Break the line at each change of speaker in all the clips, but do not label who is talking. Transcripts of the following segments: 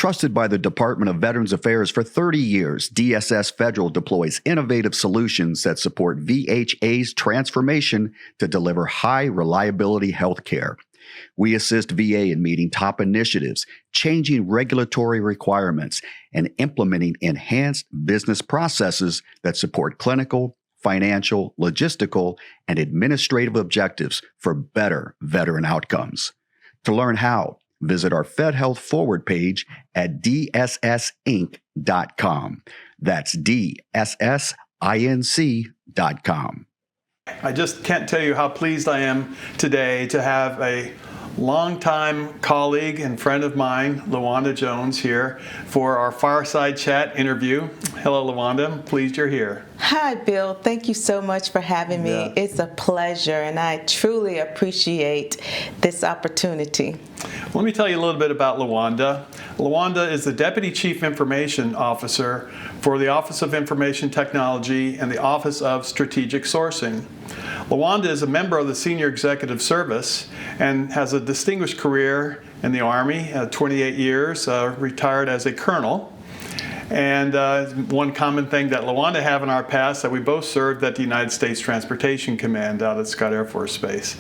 Trusted by the Department of Veterans Affairs for 30 years, DSS Federal deploys innovative solutions that support VHA's transformation to deliver high-reliability health care. We assist VA in meeting top initiatives, changing regulatory requirements, and implementing enhanced business processes that support clinical, financial, logistical, and administrative objectives for better veteran outcomes. To learn how, visit our FedHealth Forward page at dssinc.com. That's dssinc.com.
I just can't tell you how pleased I am today to have a longtime colleague and friend of mine, Luwanda Jones, here for our Fireside Chat interview. Hello, Luwanda. I'm pleased you're here.
Hi, Bill. Thank you so much for having me.
Yeah.
It's a pleasure, and I truly appreciate this opportunity.
Let me tell you a little bit about Luwanda. Luwanda is the Deputy Chief Information Officer for the Office of Information Technology and the Office of Strategic Sourcing. Luwanda is a member of the Senior Executive Service and has a distinguished career in the Army, 28 years, retired as a colonel. And one common thing that Luwanda have in our past, that we both served at the United States Transportation Command out at Scott Air Force Base.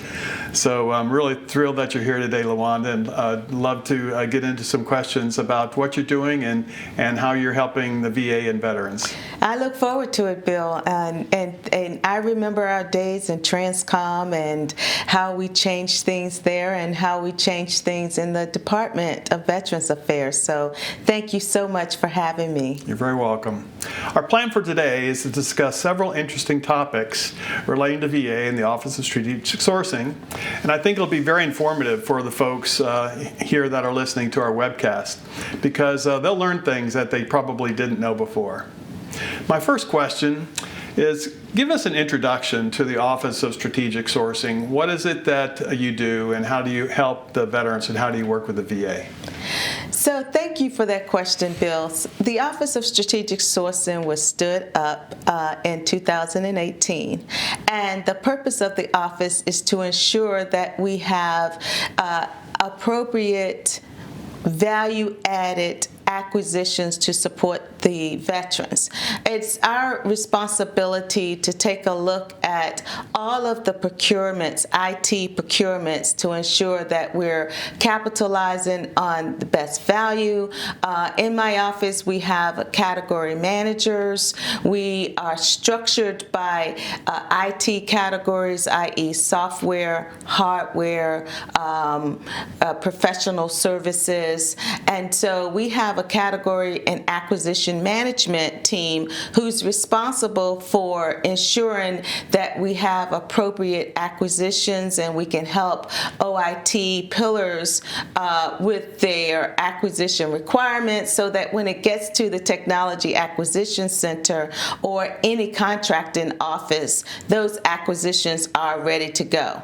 So I'm really thrilled that you're here today, Luwanda, and I'd love to get into some questions about what you're doing and how you're helping the VA and veterans.
I look forward to it, Bill. And I remember our days in Transcom and how we changed things there and how we changed things in the Department of Veterans Affairs. So thank you so much for having me.
You're very welcome. Our plan for today is to discuss several interesting topics relating to VA and the Office of Strategic Sourcing, and I think it'll be very informative for the folks here that are listening to our webcast, because they'll learn things that they probably didn't know before. My first question is, give us an introduction to the Office of Strategic Sourcing. What is it that you do, and how do you help the veterans, and how do you work with the VA?
So thank you for that question, Bill. The Office of Strategic Sourcing was stood up in 2018, and the purpose of the office is to ensure that we have appropriate value-added acquisitions to support the veterans. It's our responsibility to take a look at all of the procurements, IT procurements, to ensure that we're capitalizing on the best value. In my office, we have category managers. We are structured by IT categories, i.e. software, hardware, professional services, and so we have a category and acquisition management team who's responsible for ensuring that we have appropriate acquisitions and we can help OIT pillars with their acquisition requirements, so that when it gets to the Technology Acquisition Center or any contracting office, those acquisitions are ready to go.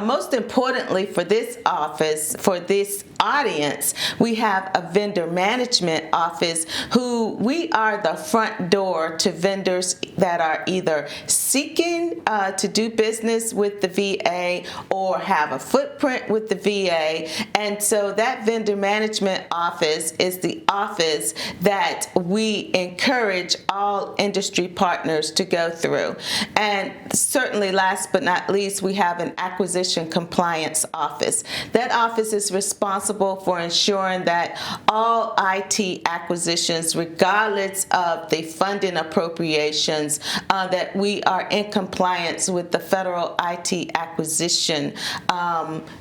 Most importantly for this office, for this audience, we have a vendor management office who we are the front door to vendors that are either seeking to do business with the VA or have a footprint with the VA. And so that vendor management office is the office that we encourage all industry partners to go through. And certainly last but not least, we have an acquisition compliance office. That office is responsible for ensuring that all IT acquisitions, regardless of the funding appropriations, that we are in compliance with the federal IT acquisition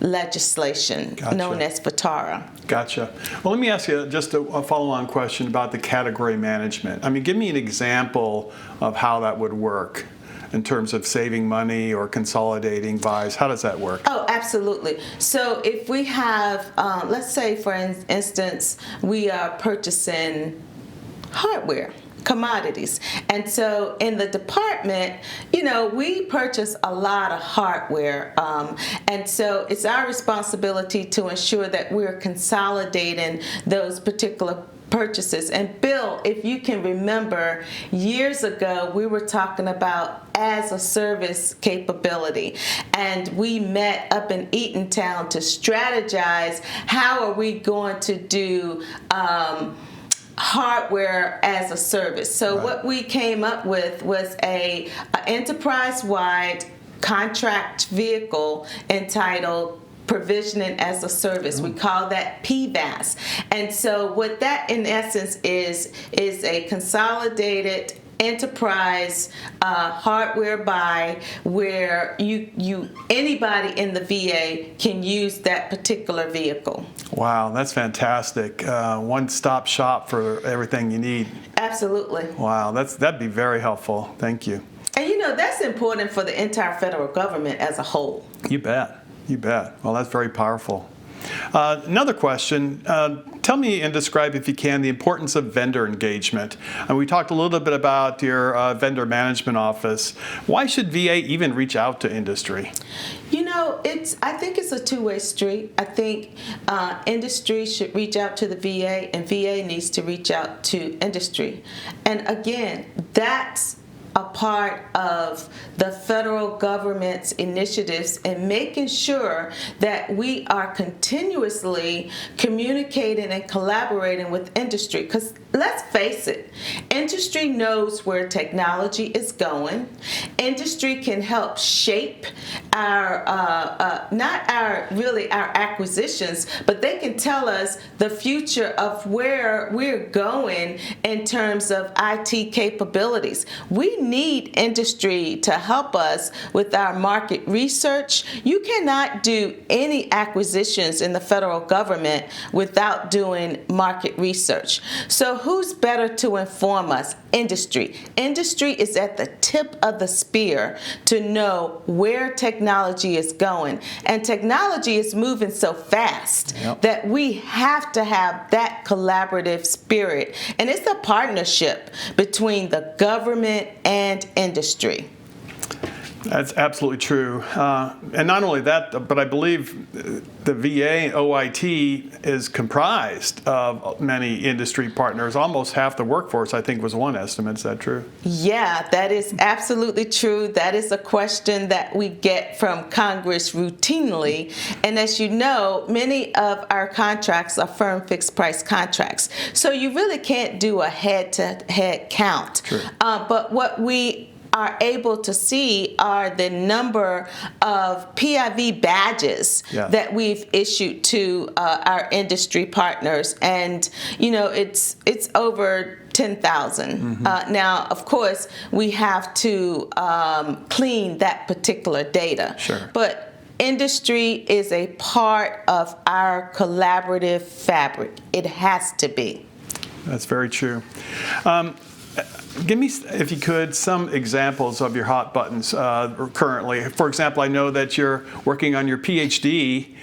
legislation,
Gotcha.
Known as FTARA.
Gotcha. Well, let me ask you just a follow-on question about the category management. I mean, give me an example of how that would work in terms of saving money or consolidating buys. How does that work?
Oh, absolutely. So if we have, let's say for instance, we are purchasing hardware, commodities. And so in the department, we purchase a lot of hardware. And so it's our responsibility to ensure that we're consolidating those particular purchases. And Bill, if you can remember, years ago we were talking about as a service capability, and we met up in Eatontown to strategize how are we going to do hardware as a service. So
Right.
what we came up with was a enterprise-wide contract vehicle entitled Provisioning as a Service. We call that PVAS. And so what that in essence is a consolidated enterprise hardware buy where you anybody in the VA can use that particular vehicle.
Wow, that's fantastic. One-stop shop for everything you need.
Absolutely.
Wow, that'd be very helpful. Thank you.
And that's important for the entire federal government as a whole.
You bet. You bet. Well, that's very powerful. Another question. Tell me and describe, if you can, the importance of vendor engagement. And we talked a little bit about your vendor management office. Why should VA even reach out to industry?
I think it's a two-way street. I think industry should reach out to the VA, and VA needs to reach out to industry. And again, that's a part of the federal government's initiatives in making sure that we are continuously communicating and collaborating with industry. Because let's face it, industry knows where technology is going. Industry can help shape our, not our acquisitions, but they can tell us the future of where we're going in terms of IT capabilities. We need industry to help us with our market research. You cannot do any acquisitions in the federal government without doing market research. So who's better to inform us? Industry. Industry is at the tip of the spear to know where technology is going. And technology is moving so fast that we have to have that collaborative spirit. And it's a partnership between the government and industry.
That's absolutely true. And not only that, but I believe the VA OIT is comprised of many industry partners. Almost half the workforce, I think, was one estimate. Is that true?
Yeah, that is absolutely true. That is a question that we get from Congress routinely. And as you know, many of our contracts are firm fixed price contracts. So you really can't do a head-to-head count.
True.
But what we are able to see are the number of PIV badges that we've issued to our industry partners, and it's over 10,000. Now, of course, we have to clean that particular data.
Sure.
But industry is a part of our collaborative fabric. It has to be.
That's very true. Give me, if you could, some examples of your hot buttons currently. For example, I know that you're working on your PhD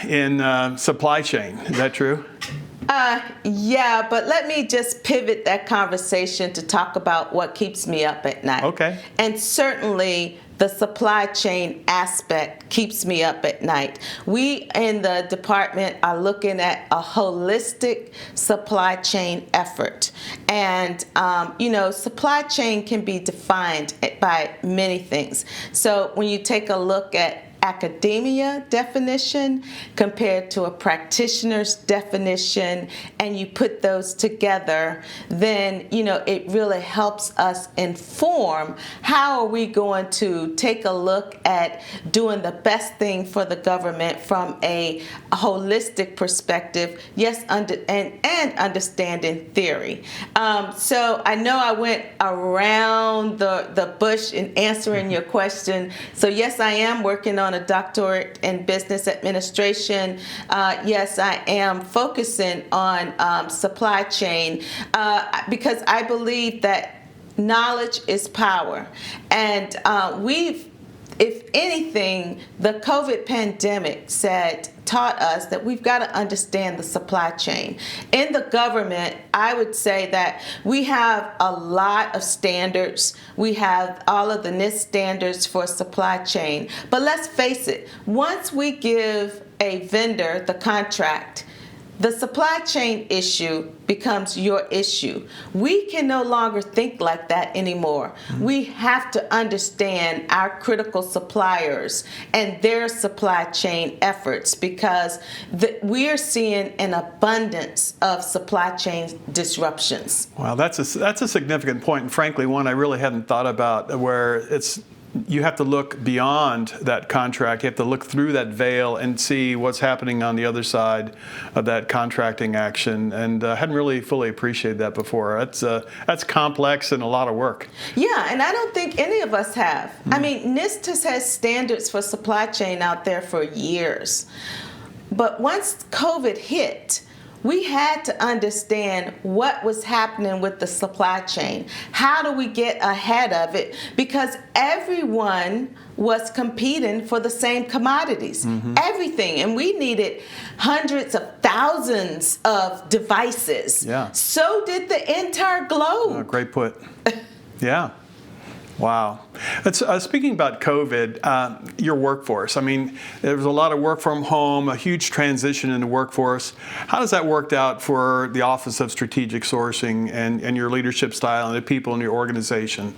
in supply chain. Is that true?
Yeah, but let me just pivot that conversation to talk about what keeps me up at night.
Okay.
And certainly the supply chain aspect keeps me up at night. We in the department are looking at a holistic supply chain effort. And, supply chain can be defined by many things. So when you take a look at academia definition compared to a practitioner's definition, and you put those together, then it really helps us inform how are we going to take a look at doing the best thing for the government from a holistic perspective, and understanding theory. So I know I went around the bush in answering your question. So yes, I am working on a doctorate in business administration. Yes, I am focusing on supply chain because I believe that knowledge is power. And if anything, the COVID pandemic taught us that we've got to understand the supply chain. In the government, I would say that we have a lot of standards. We have all of the NIST standards for supply chain. But let's face it, once we give a vendor the contract, the supply chain issue becomes your issue. We can no longer think like that anymore. We have to understand our critical suppliers and their supply chain efforts, because we're seeing an abundance of supply chain disruptions.
Wow, that's a significant point, and frankly, one I really hadn't thought about, where you have to look beyond that contract. You have to look through that veil and see what's happening on the other side of that contracting action. And I hadn't really fully appreciated that before. That's complex and a lot of work.
Yeah, and I don't think any of us have. I mean, NIST has had standards for supply chain out there for years. But once COVID hit, we had to understand what was happening with the supply chain. How do we get ahead of it? Because everyone was competing for the same commodities, everything. And we needed hundreds of thousands of devices.
Yeah.
So did the entire globe.
Great put. Yeah. Wow. Speaking about COVID, your workforce. I mean, there was a lot of work from home, a huge transition in the workforce. How does that work out for the Office of Strategic Sourcing and your leadership style and the people in your organization?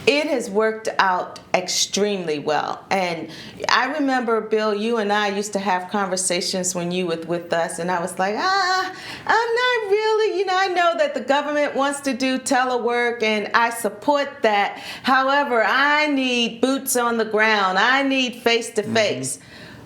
It has worked out extremely well. And I remember, Bill, you and I used to have conversations when you were with us, and I was like, I'm not really, I know that the government wants to do telework, and I support that. However, I need boots on the ground. I need face-to-face.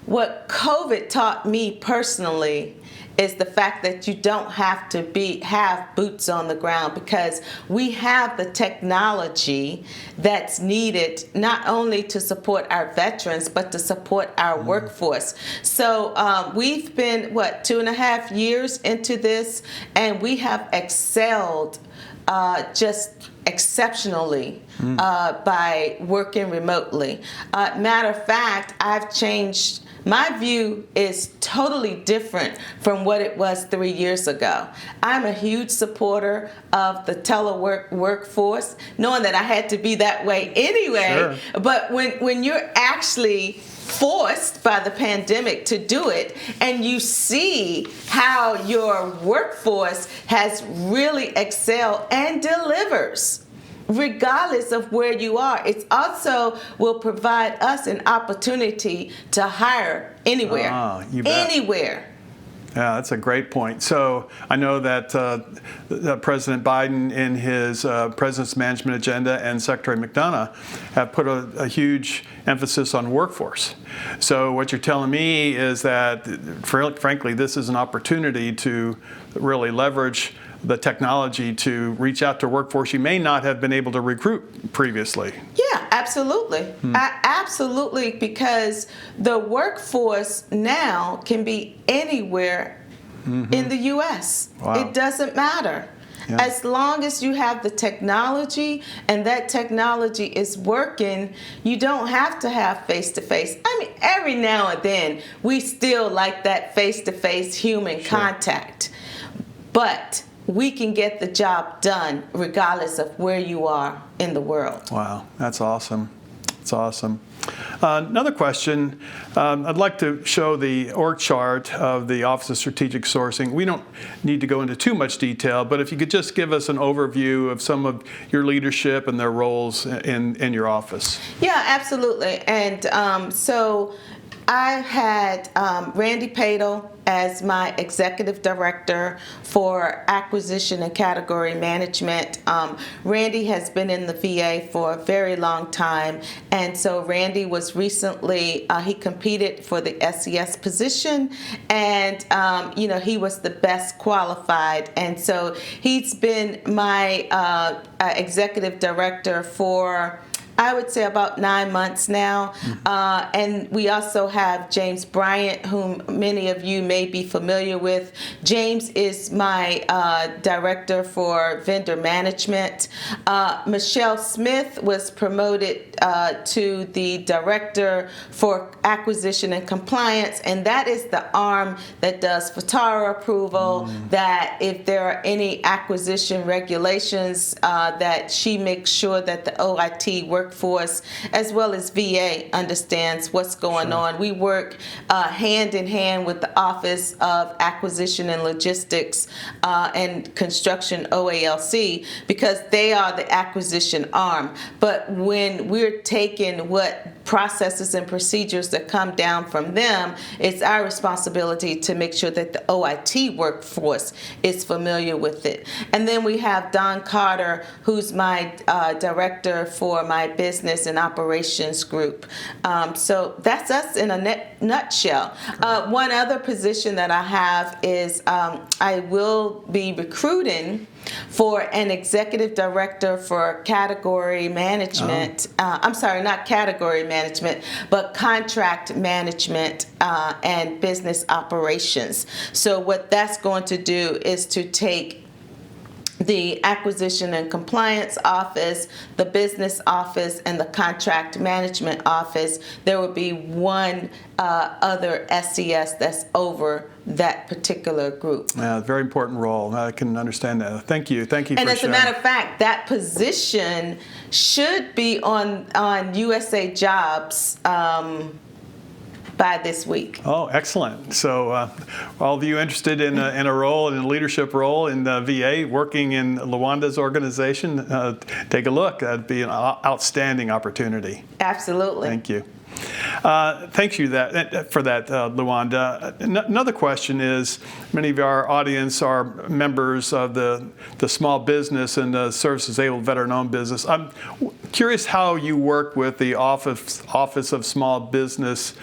What COVID taught me personally is the fact that you don't have to have boots on the ground, because we have the technology that's needed not only to support our veterans, but to support our workforce. So we've been, 2.5 years into this, and we have excelled just exceptionally by working remotely. Matter of fact, I've changed. My view is totally different from what it was 3 years ago. I'm a huge supporter of the telework workforce, knowing that I had to be that way anyway. Sure. But when you're actually forced by the pandemic to do it, and you see how your workforce has really excelled and delivers, regardless of where you are. It also will provide us an opportunity to hire anywhere.
You bet.
Anywhere.
Yeah, that's a great point. So I know that President Biden, in his President's Management Agenda, and Secretary McDonough have put a huge emphasis on workforce. So what you're telling me is that, frankly, this is an opportunity to really leverage the technology to reach out to workforce you may not have been able to recruit previously.
Yeah, absolutely. Absolutely, because the workforce now can be anywhere in the U.S.
Wow.
It doesn't matter.
Yeah.
As long as you have the technology and that technology is working, you don't have to have face-to-face. I mean, every now and then, we still like that face-to-face human contact. But we can get the job done regardless of where you are in the world.
Wow, that's awesome. That's awesome. Another question, I'd like to show the org chart of the Office of Strategic Sourcing. We don't need to go into too much detail, but if you could just give us an overview of some of your leadership and their roles in your office.
Yeah, absolutely. And so I had Randy Padel as my executive director for acquisition and category management. Randy has been in the VA for a very long time, and so Randy was recently, he competed for the SES position, and he was the best qualified, and so he's been my executive director for, I would say, about 9 months now. And we also have James Bryant, whom many of you may be familiar with. James is my director for vendor management. Michelle Smith was promoted to the director for acquisition and compliance, and that is the arm that does FATARA approval, that if there are any acquisition regulations, that she makes sure that the OIT work workforce, as well as VA, understands what's going on. We work hand in hand with the Office of Acquisition and Logistics and Construction, OALC, because they are the acquisition arm. But when we're taking what processes and procedures that come down from them, it's our responsibility to make sure that the OIT workforce is familiar with it. And then we have Don Carter, who's my director for my business and operations group. So that's us in a nutshell. One other position that I have is I will be recruiting for an executive director for category management. I'm sorry, not category management, but contract management and business operations. So what that's going to do is to take the acquisition and compliance office, the business office, and the contract management office. There will be one other SCS that's over that particular group.
Very important role. I can understand that. Thank you. Thank you.
And
for
as
sharing.
a matter of fact, that position should be on USA Jobs by this week.
Oh, excellent. So all of you interested in a role, in a leadership role in the VA, working in Luwanda's organization, take a look. That'd be an outstanding opportunity.
Absolutely.
Thank you. Thank you for that, Luwanda. Another question is, many of our audience are members of the small business and the service-disabled veteran-owned business. I'm curious how you work with the Office of Small Business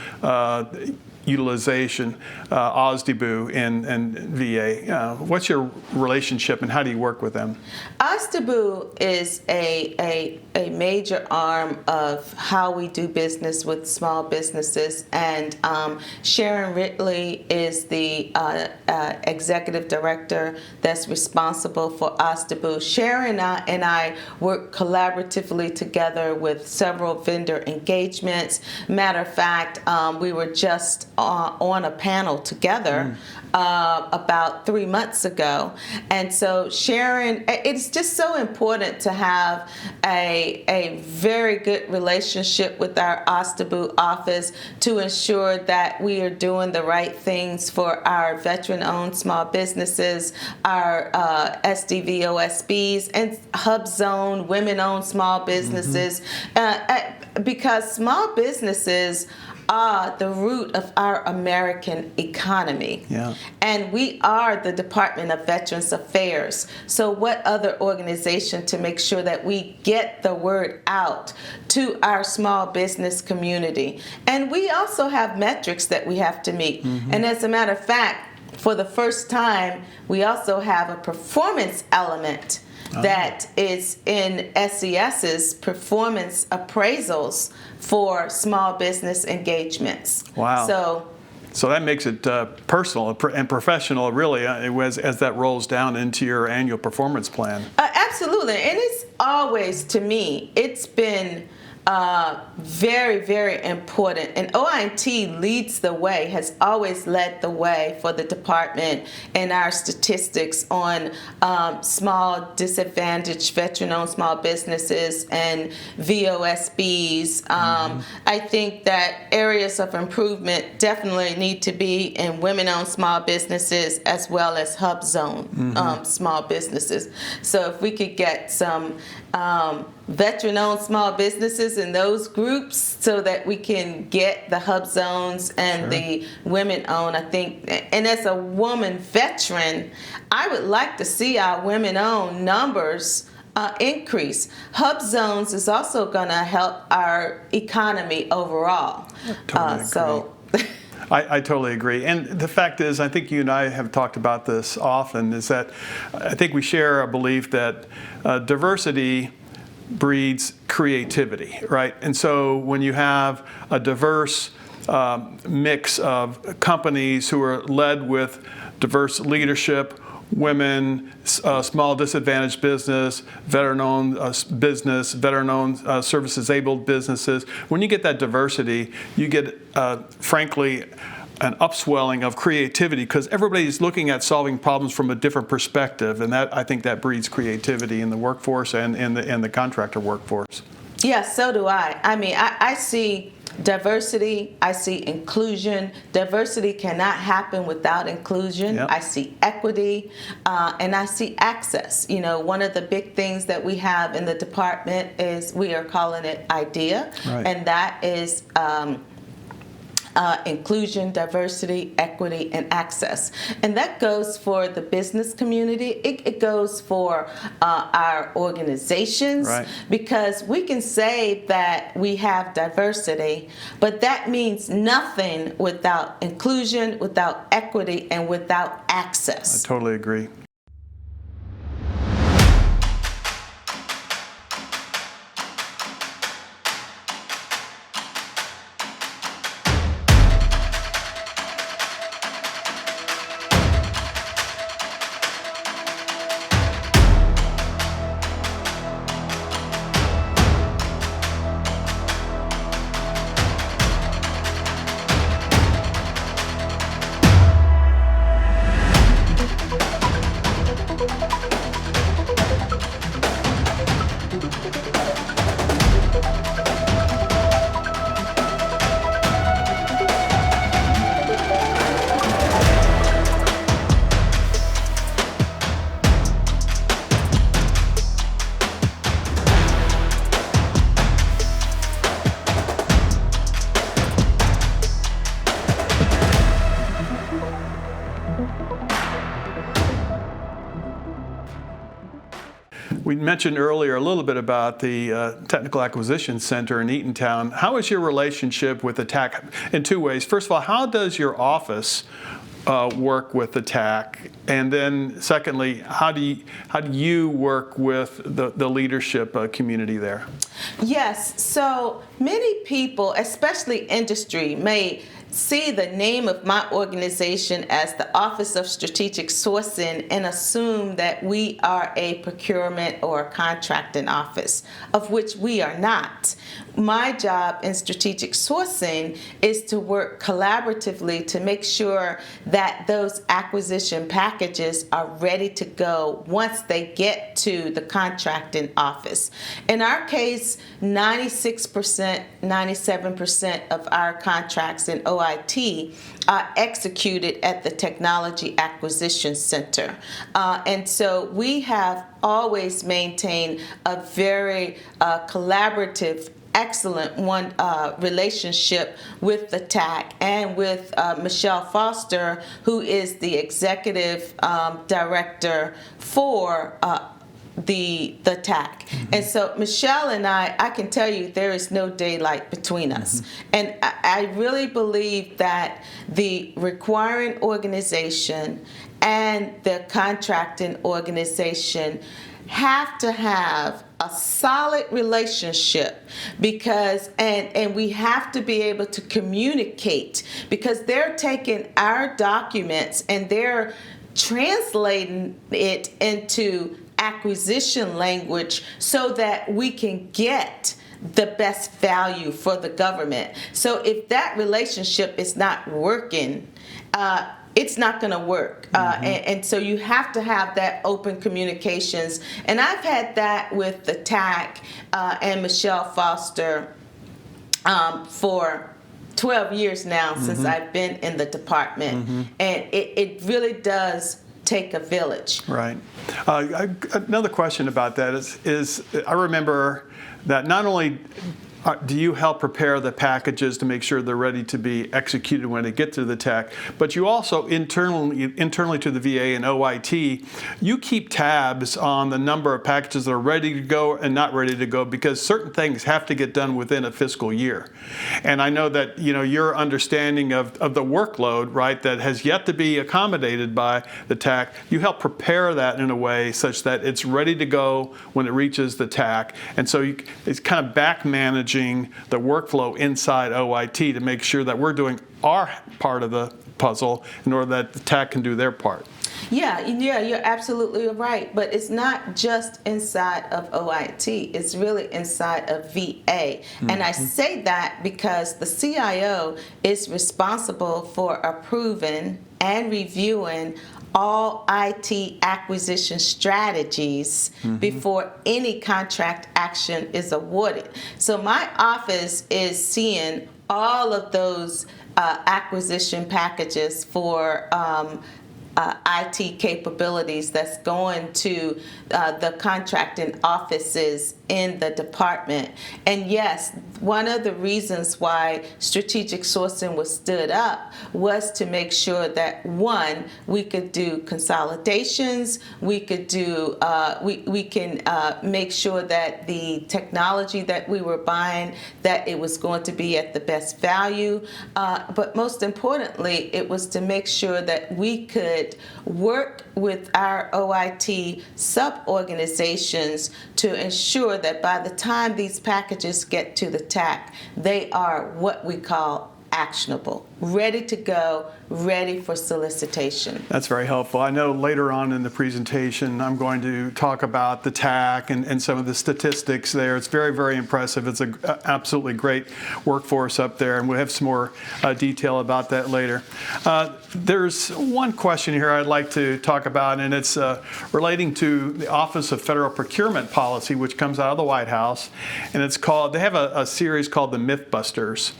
Utilization, OSDBU, and VA. What's your relationship and how do you work with them?
OSDBU is a major arm of how we do business with small businesses, and Sharon Ridley is the executive director that's responsible for OSDBU. Sharon and I work collaboratively together with several vendor engagements. Matter of fact, we were just on a panel together about 3 months ago. And so Sharon, it's just so important to have a very good relationship with our OSDBU office to ensure that we are doing the right things for our veteran-owned small businesses, our SDVOSBs, and Hub Zone women-owned small businesses, because small businesses are the root of our American economy.
Yeah.
And we are the Department of Veterans Affairs. So what other organization to make sure that we get the word out to our small business community? And we also have metrics that we have to meet. And as a matter of fact, for the first time, we also have a performance element that is in SCS's performance appraisals for small business engagements.
Wow. So that makes it personal and professional, really, as that rolls down into your annual performance plan.
Absolutely. And it's always, to me, it's been very, very important. And OIT leads the way, has always led the way for the department in our statistics on small disadvantaged veteran-owned small businesses and VOSBs. I think that areas of improvement definitely need to be in women-owned small businesses as well as Hub Zone small businesses. So if we could get some veteran-owned small businesses in those groups so that we can get the Hub Zones and the women-owned, I think. And as a woman veteran, I would like to see our women-owned numbers increase. Hub Zones is also going to help our economy overall.
I totally agree. And the fact is, I think you and I have talked about this often, is that I think we share a belief that diversity breeds creativity, right? And so when you have a diverse mix of companies who are led with diverse leadership, women, small disadvantaged business, veteran-owned business, veteran-owned service-disabled businesses. When you get that diversity, you get, frankly, an upswelling of creativity because everybody's looking at solving problems from a different perspective, and that I think that breeds creativity in the workforce and in the contractor workforce.
Yes, so do I. I mean, I see diversity, I see inclusion. Diversity cannot happen without inclusion.
Yep.
I see equity, and I see access. You know, one of the big things that we have in the department is we are calling it IDEA,
Right.
and that is inclusion, diversity, equity, and access. And that goes for the business community. It goes for our organizations,
Right.
because we can say that we have diversity, but that means nothing without inclusion, without equity, and without
I
access.
totally agree. We mentioned earlier a little bit about the Technical Acquisition Center in Eatontown. How is your relationship with the TAC in two ways? First of all, how does your office work with the TAC? And then secondly, how do you work with the leadership community there?
Yes, so many people, especially industry, may see the name of my organization as the Office of Strategic Sourcing and assume that we are a procurement or a contracting office, of which we are not. My job in strategic sourcing is to work collaboratively to make sure that those acquisition packages are ready to go once they get to the contracting office. In our case, 96%, 97% of our contracts in OIT are executed at the Technology Acquisition Center. And so we have always maintained a very collaborative, excellent relationship with the TAC and with Michelle Foster, who is the executive director for the TAC. Mm-hmm. And so Michelle and I can tell you there is no daylight between us. Mm-hmm. And I really believe that the requiring organization and the contracting organization have to have a solid relationship, because and we have to be able to communicate, because they're taking our documents and they're translating it into acquisition language so that we can get the best value for the government. So if that relationship is not working, it's not going to work. And so you have to have that open communications. And I've had that with the TAC and Michelle Foster for 12 years now, since I've been in the department. And it really does take a village.
Right. Another question about that is I remember that not only do you help prepare the packages to make sure they're ready to be executed when they get to the TAC, but you also internally to the VA and OIT, you keep tabs on the number of packages that are ready to go and not ready to go, because certain things have to get done within a fiscal year. And I know that your understanding of the workload, right, that has yet to be accommodated by the TAC, you help prepare that in a way such that it's ready to go when it reaches the TAC. And so it's kind of back managing the workflow inside OIT to make sure that we're doing our part of the puzzle in order that the TAC can do their part.
Yeah, you're absolutely right. But it's not just inside of OIT. It's really inside of VA. And I say that because the CIO is responsible for approving and reviewing all IT acquisition strategies before any contract action is awarded. So my office is seeing all of those acquisition packages for IT capabilities that's going to the contracting offices in the department. And yes, one of the reasons why strategic sourcing was stood up was to make sure that, one, we could do consolidations, we could do we can make sure that the technology that we were buying, that it was going to be at the best value, but most importantly, it was to make sure that we could work with our OIT sub-organizations to ensure that by the time these packages get to the TAC, they are what we call actionable, ready to go, ready for solicitation.
That's very helpful. I know later on in the presentation I'm going to talk about the TAC and some of the statistics there. It's very, very impressive. It's an absolutely great workforce up there, and we'll have some more detail about that later. There's one question here I'd like to talk about, and it's relating to the Office of Federal Procurement Policy, which comes out of the White House, and it's called, they have a series called the Mythbusters.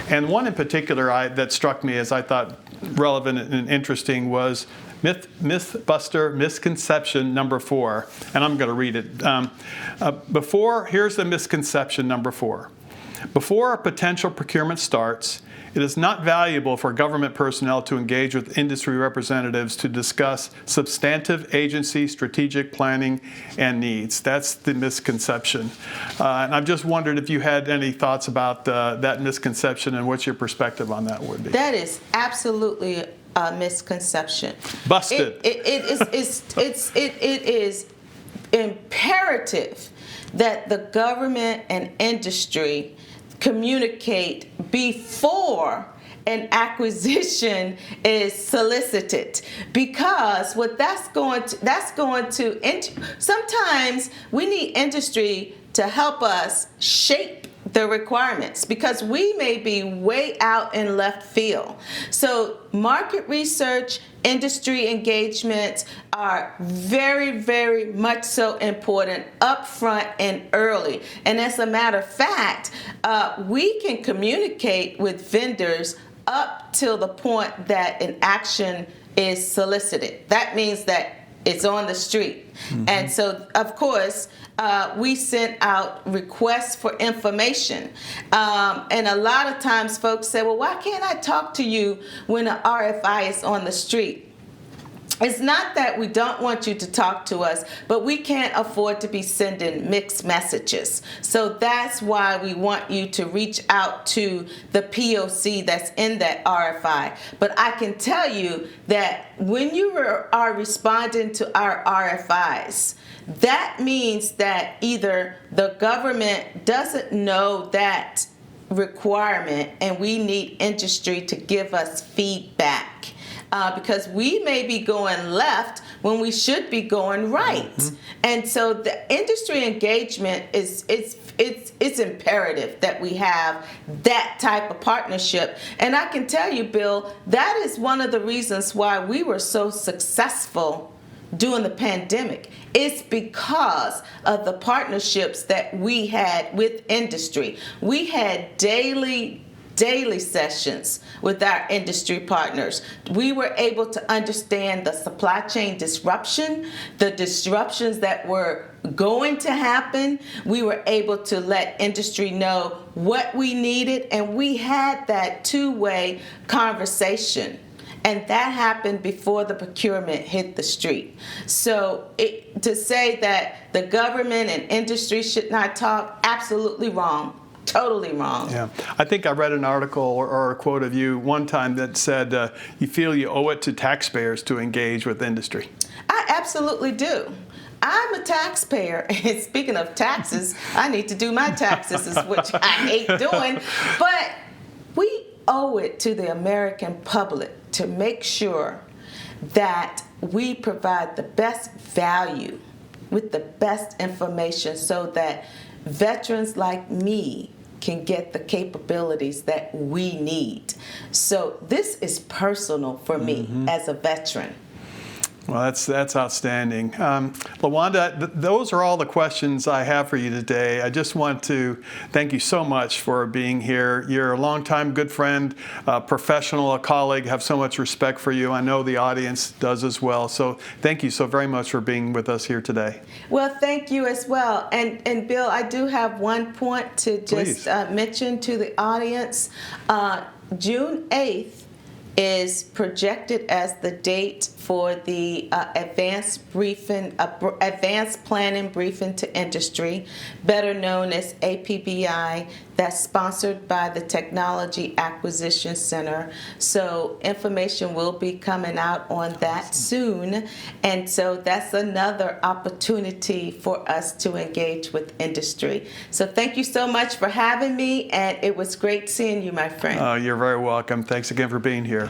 And one in particular that struck me as I thought relevant and interesting was Mythbuster misconception number 4, and I'm going to read it. Here's the misconception number 4. Before a potential procurement starts, it is not valuable for government personnel to engage with industry representatives to discuss substantive agency strategic planning and needs. That's the misconception. And I've just wondered if you had any thoughts about that misconception and what your perspective on that would be.
That is absolutely a misconception.
Busted.
It is imperative that the government and industry communicate before an acquisition is solicited, because what that's going to sometimes we need industry to help us shape the requirements, because we may be way out in left field. So market research, industry engagements are very, very much so important upfront and early. And as a matter of fact, we can communicate with vendors up till the point that an action is solicited. That means that it's on the street. And so, of course, we sent out requests for information. And a lot of times folks say, well, why can't I talk to you when an RFI is on the street? It's not that we don't want you to talk to us, but we can't afford to be sending mixed messages. So that's why we want you to reach out to the POC that's in that RFI. But I can tell you that when you are responding to our RFIs, that means that either the government doesn't know that requirement and we need industry to give us feedback. Because we may be going left when we should be going right. And so the industry engagement it's imperative that we have that type of partnership. And I can tell you, Bill, that is one of the reasons why we were so successful during the pandemic. It's because of the partnerships that we had with industry. We had daily sessions with our industry partners. We were able to understand the supply chain disruption, the disruptions that were going to happen. We were able to let industry know what we needed, and we had that two-way conversation. And that happened before the procurement hit the street. So to say that the government and industry should not talk, absolutely wrong. Totally wrong.
Yeah, I think I read an article or a quote of you one time that said you feel you owe it to taxpayers to engage with industry.
I absolutely do. I'm a taxpayer, and speaking of taxes, I need to do my taxes, which I hate doing, but we owe it to the American public to make sure that we provide the best value with the best information so that veterans like me can get the capabilities that we need. So this is personal for me as a veteran.
Well, that's outstanding. Luwanda, those are all the questions I have for you today. I just want to thank you so much for being here. You're a longtime good friend, professional, a colleague, have so much respect for you. I know the audience does as well. So thank you so very much for being with us here today.
Well, thank you as well. And Bill, I do have one point to just mention to the audience. June 8th is projected as the date for the advanced planning briefing to industry, better known as APBI, that's sponsored by the Technology Acquisition Center. So information will be coming out on that soon. And so that's another opportunity for us to engage with industry. So thank you so much for having me, and it was great seeing you, my friend.
You're very welcome. Thanks again for being here.